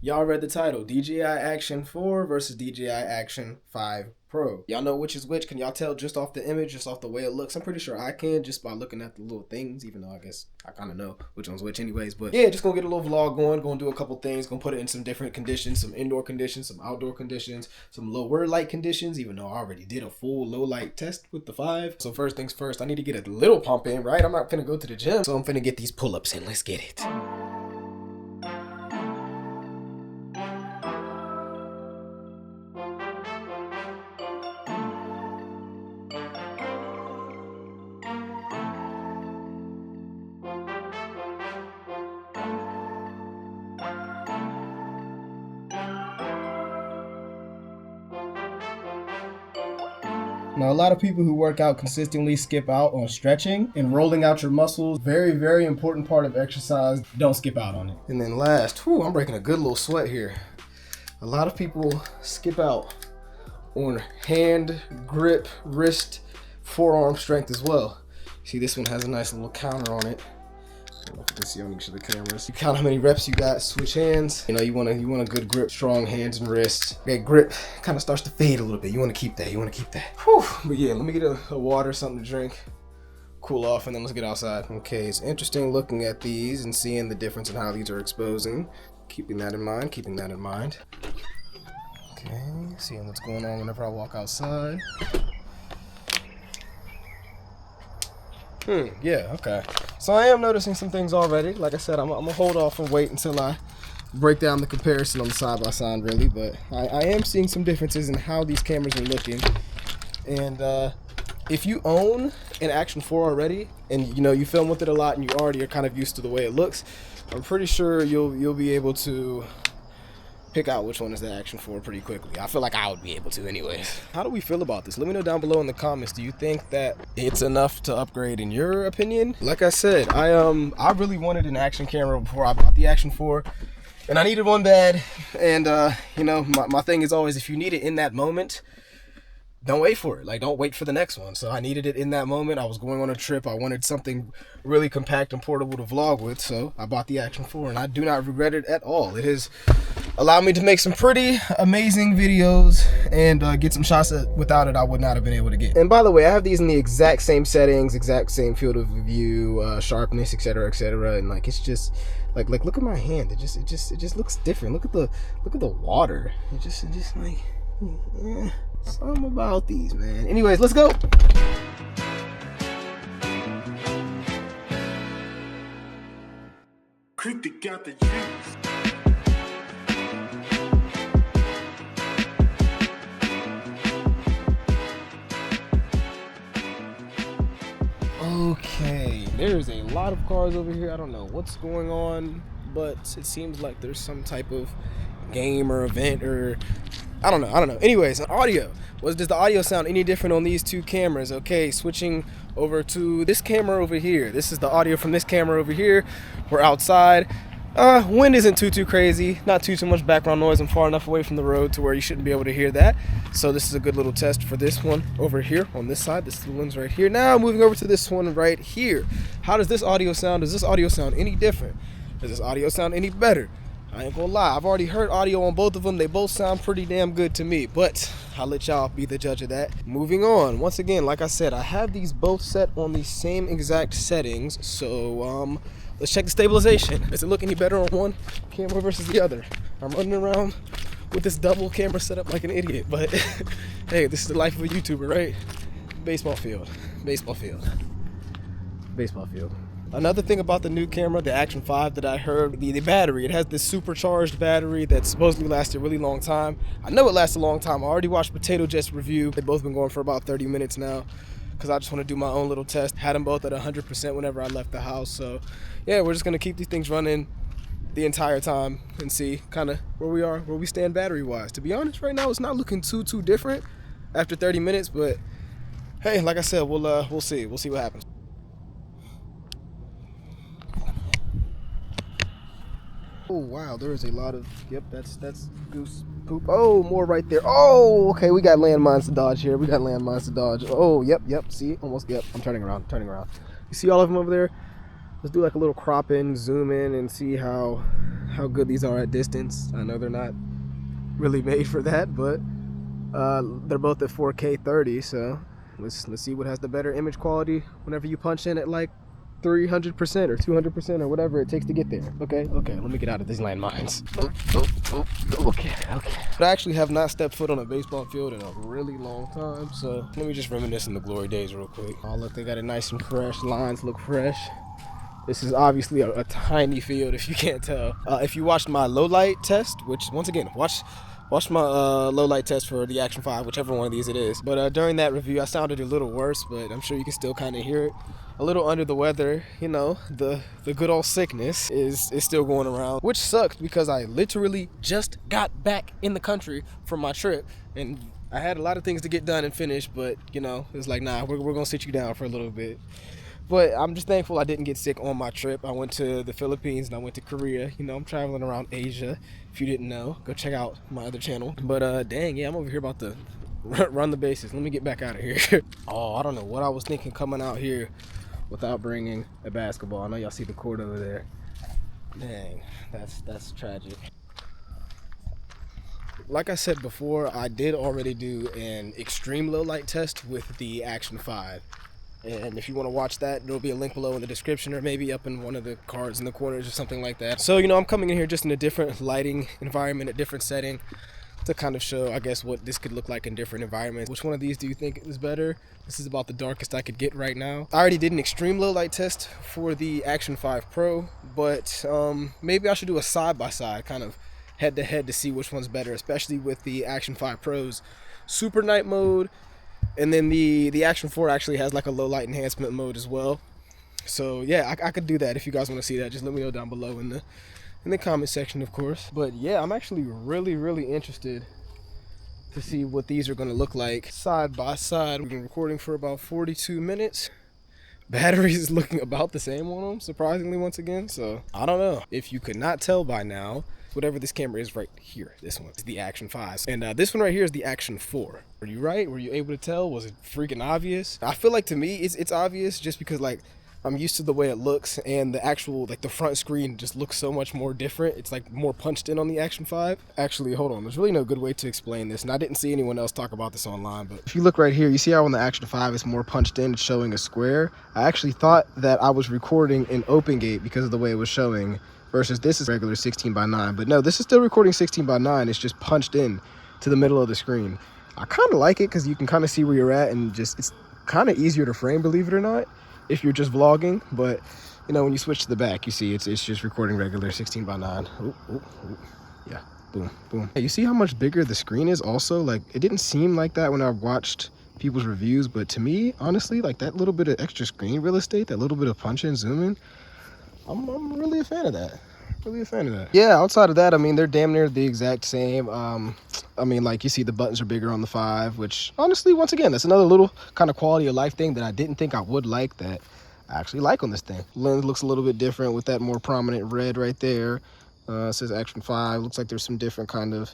Y'all read the title, DJI Action 4 versus DJI Action 5 Pro. Y'all know which is which. Can y'all tell just off the image, just off the way it looks? I'm pretty sure I can just by looking at the little things, even though I guess I kind of know which one's which anyways. But yeah, just gonna get a little vlog going, gonna do a couple things, gonna put it in some different conditions, some indoor conditions, some outdoor conditions, some lower light conditions, even though I already did a full low light test with the 5. So first things first, I need to get a little pump in, right? I'm not finna go to the gym, so I'm finna get these pull-ups in. Let's get it. Now, a lot of people who work out consistently skip out on stretching and rolling out your muscles. Very, very important part of exercise. Don't skip out on it. And then last, I'm breaking a good little sweat here. A lot of people skip out on hand, grip, wrist, forearm strength as well. See, this one has a nice little counter on it. I don't know if you can see on each of the cameras. You count how many reps you got, switch hands. You know, you want a good grip, strong hands and wrists. That grip kind of starts to fade a little bit. You want to keep that, Whew. But yeah, let me get a water, something to drink, cool off, and then let's get outside. Okay, it's interesting looking at these and seeing the difference in how these are exposing. Keeping that in mind. Okay, seeing what's going on whenever I walk outside. Yeah, okay. So I am noticing some things already. Like I said, I'm gonna hold off and wait until I break down the comparison on the side-by-side really, but I am seeing some differences in how these cameras are looking. And if you own an Action 4 already, and you know you film with it a lot and you already are kind of used to the way it looks, I'm pretty sure you'll be able to pick out which one is the Action 4 pretty quickly. I feel like I would be able to anyways. How do we feel about this? Let me know down below in the comments. Do you think that it's enough to upgrade in your opinion? Like I said, I really wanted an action camera before I bought the Action 4, and I needed one bad. And you know, my thing is always, if you need it in that moment, don't wait for it. Like, don't wait for the next one. So I needed it in that moment. I was going on a trip. I wanted something really compact and portable to vlog with. So I bought the Action 4, and I do not regret it at all. It has allowed me to make some pretty amazing videos and get some shots that without it I would not have been able to get. And by the way, I have these in the exact same settings, exact same field of view, sharpness, etc., etc. And like, it's just like look at my hand. It just looks different. Look at the water. It just like, yeah. Something about these, man. Anyways, let's go. Critic got the juice. Okay, there's a lot of cars over here. I don't know what's going on, but it seems like there's some type of game or event, or I don't know. Anyways, audio. Does the audio sound any different on these two cameras? Okay, switching over to this camera over here. This is the audio from this camera over here. We're outside. Wind isn't too crazy. Not too much background noise. I'm far enough away from the road to where you shouldn't be able to hear that. So this is a good little test for this one over here on this side. This one's right here. Now moving over to this one right here. How does this audio sound? Does this audio sound any different? Does this audio sound any better? I ain't gonna lie, I've already heard audio on both of them. They both sound pretty damn good to me, but I'll let y'all be the judge of that. Moving on, once again, like I said, I have these both set on the same exact settings, so let's check the stabilization. Does it look any better on one camera versus the other? I'm running around with this double camera setup like an idiot, but hey, this is the life of a YouTuber, right? Baseball field. Another thing about the new camera, the Action 5, that I heard, the battery. It has this supercharged battery that supposedly lasts a really long time. I know it lasts a long time. I already watched Potato Jet's review. They've both been going for about 30 minutes now because I just want to do my own little test. Had them both at 100% whenever I left the house. So yeah, we're just going to keep these things running the entire time and see kind of where we stand battery-wise. To be honest, right now, it's not looking too different after 30 minutes, but hey, like I said, we'll see. We'll see what happens. Oh wow, there is a lot of, yep, that's goose poop. Oh, more right there. Oh, okay, we got landmines to dodge here. Oh, yep, see, almost, yep, I'm turning around. You see all of them over there? Let's do like a little crop in, zoom in, and see how how good these are at distance. I know they're not really made for that, but they're both at 4K 30, so let's see what has the better image quality whenever you punch in at like 300% or 200% or whatever it takes to get there. Okay, let me get out of these landmines. Okay. But I actually have not stepped foot on a baseball field in a really long time, so let me just reminisce in the glory days real quick. Oh look, they got it nice and fresh. Lines look fresh. This is obviously a tiny field if you can't tell. If you watched my low light test, which once again, watch my low light test for the Action 5, whichever one of these it is. But during that review, I sounded a little worse, but I'm sure you can still kind of hear it. A little under the weather, you know, the good old sickness is still going around, which sucks because I literally just got back in the country from my trip, and I had a lot of things to get done and finish, but you know, it's like, nah, we're gonna sit you down for a little bit. But I'm just thankful I didn't get sick on my trip. I went to the Philippines and I went to Korea. You know, I'm traveling around Asia. If you didn't know, go check out my other channel. But dang, yeah, I'm over here about to run the bases. Let me get back out of here. Oh, I don't know what I was thinking coming out here without bringing a basketball. I know y'all see the court over there. Dang, that's tragic. Like I said before, I did already do an extreme low light test with the Action 5. And if you want to watch that, there'll be a link below in the description or maybe up in one of the cards in the corners or something like that. So, you know, I'm coming in here just in a different lighting environment, a different setting to kind of show, I guess, what this could look like in different environments. Which one of these do you think is better? This is about the darkest I could get right now. I already did an extreme low light test for the Action 5 Pro, but maybe I should do a side-by-side kind of head-to-head to see which one's better, especially with the Action 5 Pro's super night mode. And then the Action 4 actually has like a low light enhancement mode as well. So yeah, I could do that. If you guys want to see that, just let me know down below in the comment section, of course. But yeah, I'm actually really interested to see what these are going to look like side by side. We've been recording for about 42 minutes. Batteries is looking about the same on them, surprisingly, once again. So I don't know. If you could not tell by now, whatever this camera is right here, this one is the Action 5, and this one right here is the Action 4. Were you right? Were you able to tell? Was it freaking obvious? I feel like to me it's obvious just because like I'm used to the way it looks, and the actual like the front screen just looks so much more different. It's like more punched in on the Action 5. Actually, hold on, there's really no good way to explain this, and I didn't see anyone else talk about this online, but if you look right here, you see how on the Action 5 it's more punched in, it's showing a square. I actually thought that I was recording in open gate because of the way it was showing, versus this is regular 16:9, but no, this is still recording 16:9. It's just punched in to the middle of the screen. I kind of like it because you can kind of see where you're at, and just it's kind of easier to frame, believe it or not, if you're just vlogging. But you know, when you switch to the back, you see it's just recording regular 16:9. Ooh. Yeah, boom. Hey, you see how much bigger the screen is also? Like, it didn't seem like that when I watched people's reviews, but to me, honestly, like that little bit of extra screen real estate, that little bit of punch in, zoom in, I'm really a fan of that. Yeah, outside of that, I mean, they're damn near the exact same. I mean, like, you see the buttons are bigger on the 5, which honestly, once again, that's another little kind of quality of life thing that I didn't think I would like that I actually like on this thing. Lens looks a little bit different with that more prominent red right there. It says Action 5. Looks like there's some different kind of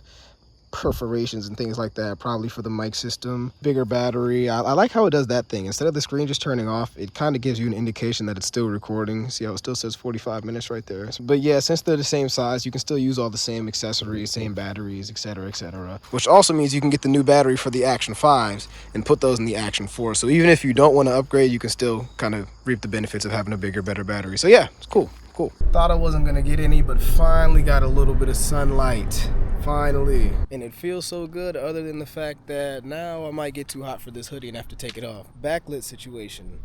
perforations and things like that, probably for the mic system. Bigger battery. I like how it does that thing. Instead of the screen just turning off, it kind of gives you an indication that it's still recording. See how it still says 45 minutes right there. But yeah, since they're the same size, you can still use all the same accessories, same batteries, etc., which also means you can get the new battery for the Action 5s and put those in the Action 4. So even if you don't want to upgrade, you can still kind of reap the benefits of having a bigger, better battery. So yeah, it's cool. Thought I wasn't gonna get any, but finally got a little bit of sunlight. Finally. And it feels so good, other than the fact that now I might get too hot for this hoodie and have to take it off. Backlit situation.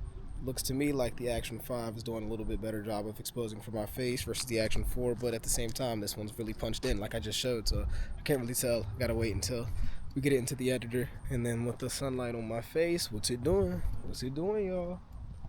Looks to me like the Action 5 is doing a little bit better job of exposing for my face versus the Action 4, but at the same time, this one's really punched in like I just showed, so I can't really tell. Gotta wait until we get it into the editor. And then with the sunlight on my face, what's it doing? What's it doing, y'all?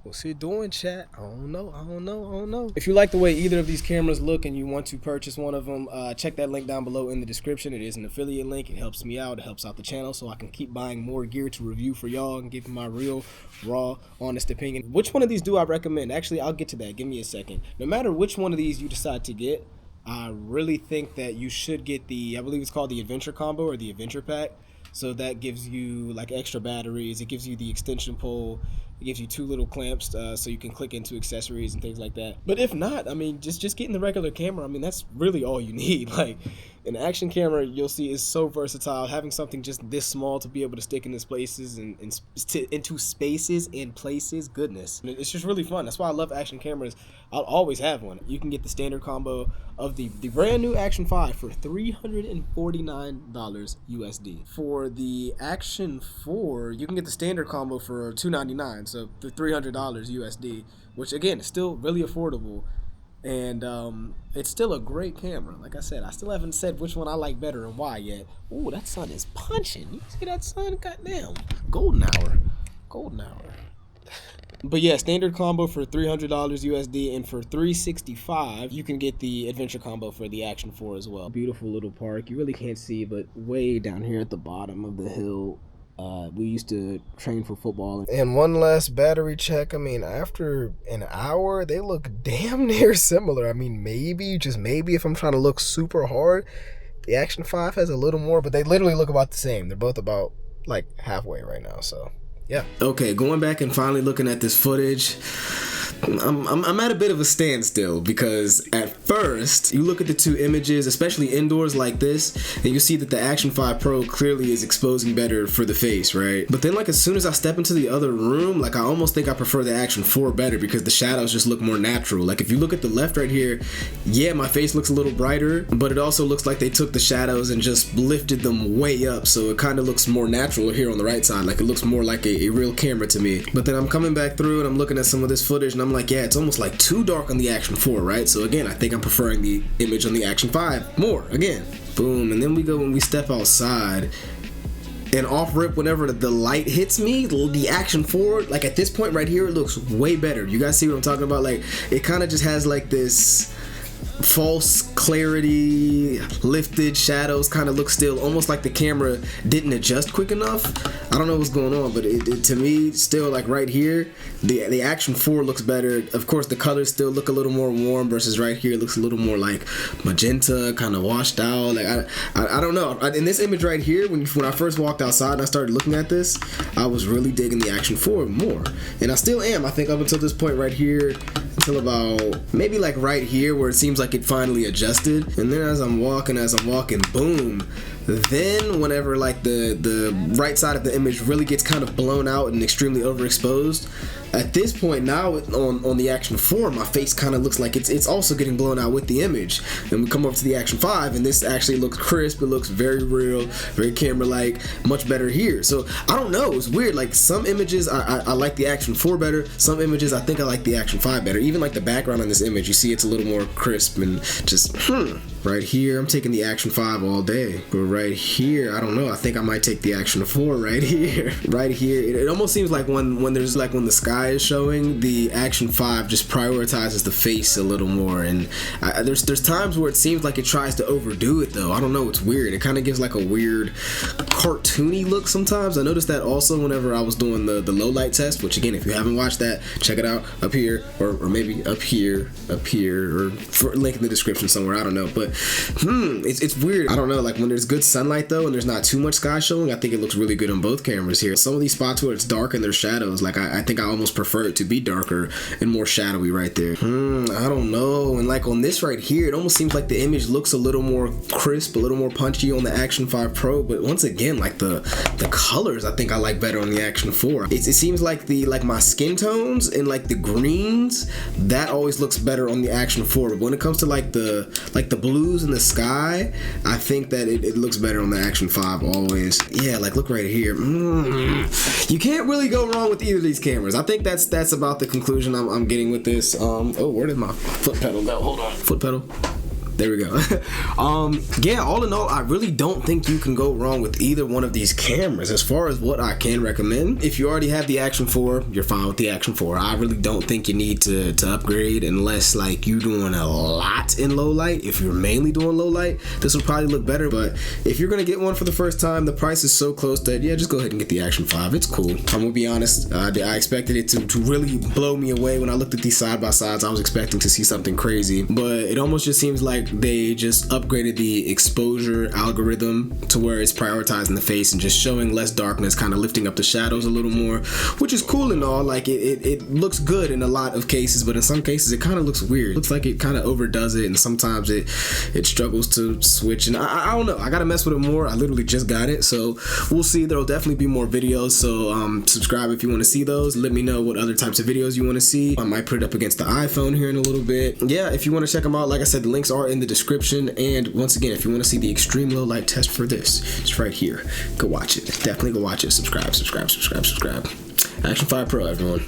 What's it doing, chat? I don't know. If you like the way either of these cameras look and you want to purchase one of them, check that link down below in the description. It is an affiliate link. It helps me out. It helps out the channel so I can keep buying more gear to review for y'all and give my real, raw, honest opinion. Which one of these do I recommend? Actually, I'll get to that. Give me a second. No matter which one of these you decide to get, I really think that you should get the, I believe it's called the Adventure Combo or the Adventure Pack. So that gives you like extra batteries. It gives you the extension pole. It gives you 2 little clamps so you can click into accessories and things like that. But if not, I mean, just getting the regular camera, I mean, that's really all you need. Like, an action camera, you'll see, is so versatile. Having something just this small to be able to stick into places into spaces and places, goodness. It's just really fun. That's why I love action cameras. I'll always have one. You can get the standard combo of the brand new Action 5 for $349 USD. For the Action 4, you can get the standard combo for $299, so for $300 USD, which again is still really affordable. And it's still a great camera. Like I said, I still haven't said which one I like better and why yet. Ooh, that sun is punching. You see that sun? Goddamn. Golden hour. But yeah, standard combo for $300 USD, and for $365 you can get the adventure combo for the Action 4 as well. Beautiful little park. You really can't see, but way down here at the bottom of the hill, we used to train for football. And one last battery check. I mean, after an hour, they look damn near similar. I mean, maybe, just maybe, if I'm trying to look super hard, the Action 5 has a little more, but they literally look about the same. They're both about like halfway right now, so yeah. Okay, going back and finally looking at this footage, I'm at a bit of a standstill, because at first you look at the 2 images, especially indoors like this, and you see that the Action 5 Pro clearly is exposing better for the face, right? But then, like, as soon as I step into the other room, like, I almost think I prefer the Action 4 better, because the shadows just look more natural. Like, if you look at the left right here, yeah, my face looks a little brighter, but it also looks like they took the shadows and just lifted them way up, so it kind of looks more natural here on the right side. Like, it looks more like a real camera to me. But then I'm coming back through and I'm looking at some of this footage and I'm like, yeah, it's almost like too dark on the Action 4, right? So again, I think I'm preferring the image on the Action 5 more. Again, boom, and then we go when we step outside, and off rip, whenever the light hits me, the Action 4, like at this point right here, it looks way better. You guys see what I'm talking about? Like, it kind of just has like this false clarity, lifted shadows, kind of look still, almost like the camera didn't adjust quick enough. I don't know what's going on, but it to me, still, like right here, the Action 4 looks better. Of course, the colors still look a little more warm, versus right here it looks a little more like magenta, kind of washed out. Like I don't know. In this image right here, when I first walked outside and I started looking at this, I was really digging the Action 4 more, and I still am. I think up until this point right here, until about maybe like right here where it seems like it finally adjusted. And then as I'm walking, boom, then whenever like the right side of the image really gets kind of blown out and extremely overexposed, at this point now on the Action 4, my face kind of looks like it's also getting blown out with the image. And we come over to the Action 5 and this actually looks crisp. It looks very real, very camera-like, much better here. So I don't know, it's weird. Like, some images I like the Action 4 better, some images I think I like the Action 5 better. Even like the background on this image, you see it's a little more crisp and just right here, I'm taking the Action 5 all day. But right here, I don't know, I think I might take the Action 4 right here. Right here, it almost seems like when there's like when the sky is showing, the Action 5 just prioritizes the face a little more. And there's times where it seems like it tries to overdo it though. I don't know, it's weird. It kind of gives like a weird cartoony look sometimes. I noticed that also whenever I was doing the low light test, which again, if you haven't watched that, check it out up here, or maybe up here, or for link in the description somewhere, I don't know. But it's weird. I don't know, like when there's good sunlight though and there's not too much sky showing, I think it looks really good on both cameras here. Some of these spots where it's dark and there's shadows, like I think I almost prefer it to be darker and more shadowy right there. I don't know. And like on this right here, it almost seems like the image looks a little more crisp, a little more punchy on the Action 5 Pro, but once again, like the colors I think I like better on the Action 4. It seems like my skin tones and like the greens, that always looks better on the Action 4. But when it comes to like the blues in the sky, I think that it looks better on the Action 5 always. Yeah, like look right here. You can't really go wrong with either of these cameras. I think that's about the conclusion I'm getting with this. Oh, where did my foot pedal go? Hold on. Foot pedal. There we go. Yeah, all in all, I really don't think you can go wrong with either one of these cameras. As far as what I can recommend, if you already have the Action 4, you're fine with the Action 4. I really don't think you need to upgrade unless like you're doing a lot in low light. If you're mainly doing low light, this will probably look better. But if you're gonna get one for the first time, the price is so close that yeah, just go ahead and get the Action 5. It's cool. I'm gonna be honest, I expected it to really blow me away when I looked at these side by sides. I was expecting to see something crazy, but it almost just seems like they just upgraded the exposure algorithm to where it's prioritizing the face and just showing less darkness, kind of lifting up the shadows a little more, which is cool and all. Like it looks good in a lot of cases, but in some cases it kind of looks weird. It looks like it kind of overdoes it, and sometimes it struggles to switch, and I don't know, I gotta mess with it more. I literally just got it, so we'll see. There'll definitely be more videos, so subscribe if you want to see those. Let me know what other types of videos you want to see. I might put it up against the iPhone here in a little bit. Yeah, if you want to check them out, like I said, the links are in the description, and once again, if you want to see the extreme low light test for this, it's right here. Go watch it. Definitely go watch it. Subscribe. Action 5 Pro, everyone.